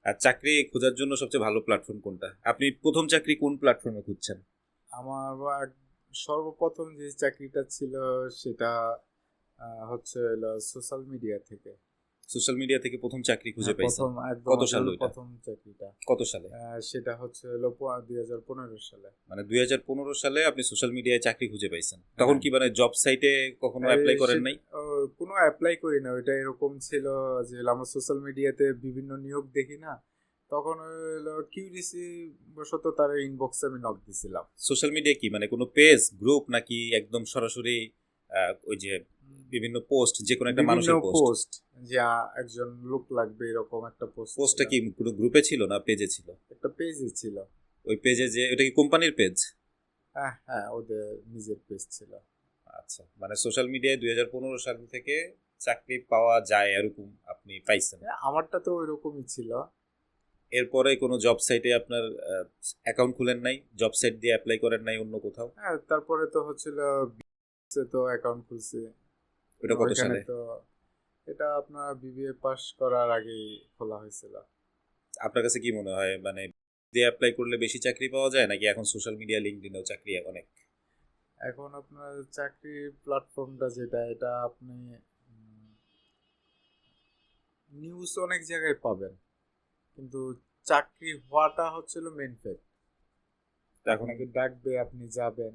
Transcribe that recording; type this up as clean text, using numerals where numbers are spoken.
আর চাকরি খোঁজার জন্য সবচেয়ে ভালো প্ল্যাটফর্ম কোনটা? আপনি প্রথম চাকরি কোন প্ল্যাটফর্মে খুঁজছেন? আমার সর্বপ্রথম যে চাকরিটা ছিল সেটা হচ্ছে হলো সোশ্যাল মিডিয়া থেকে। সোশ্যাল মিডিয়া থেকে প্রথম চাকরি খুঁজে হ্যাঁ, পাইছেন? প্রথম একদম কত সালে আসলে ওইটা? প্রথম চাকরিটা। কত সালে? সেটা হচ্ছে হলো 2015 সালে। মানে 2015 সালে আপনি সোশ্যাল মিডিয়ায় চাকরি খুঁজে পাইছেন, তখন হ্যাঁ, কি মানে জব সাইটে কখনো এই অ্যাপ্লাই করেন সেটা নাই? কোনো অ্যাপ্লাই করি না, ওইটা এরকম ছিল যে আমরা সোশ্যাল মিডিয়াতে বিভিন্ন নিয়োগ দেখি না, তখন হলো কিউরিসি বশত তার ইনবক্সে আমি নক দিছিলাম। সোশ্যাল মিডিয়া কি মানে কোনো পেজ গ্রুপ নাকি একদম সরাসরি ওই যে বিভিন্ন পোস্ট, যে কোনো একটা বিভিন্ন মানুষের পোস্ট? পোস্ট, যে একজন লোক লাগবে এরকম একটা পোস্ট ছিল। পোস্টটা কি কোনো গ্রুপে ছিল না পেজে ছিল? একটা পেজই ছিল। ওই পেজে যে ওটা কি কোম্পানির পেজ? হ্যাঁ হ্যাঁ, ওদের নিজের পেজ ছিল। আচ্ছা, মানে সোশ্যাল মিডিয়ায় 2015 সাল থেকে চাকরি পাওয়া যায় এরকম আপনি পাইছেন? আমারটা তো ওইরকমই ছিল। এরপরে কোনো জব সাইটে আপনার অ্যাকাউন্ট খুলেন নাই? জব সাইট দিয়ে অ্যাপ্লাই করেন নাই অন্য কোথাও? হ্যাঁ, তারপরে তো হচ্ছিল বিএসএ তো অ্যাকাউন্ট খুলছি। ওটা কত ওইখানে সালে? তো এটা আপনার বিবিএ পাস করার আগেই খোলা হয়েছিল। আপনার কাছে কি মনে হয় মানে দিয়ে অ্যাপ্লাই করলে বেশি চাকরি পাওয়া যায় নাকি এখন সোশ্যাল মিডিয়া লিঙ্কডইনেও চাকরি অনেক? এখন আপনার চাকরির প্ল্যাটফর্মটা যেটা, এটা আপনি নিউজ অনেক জায়গায় পাবেন, কিন্তু চাকরি হওয়াটা হচ্ছিল মেন ফ্যাক্ট। তো এখন আপনাকে ডাকবে, আপনি যাবেন,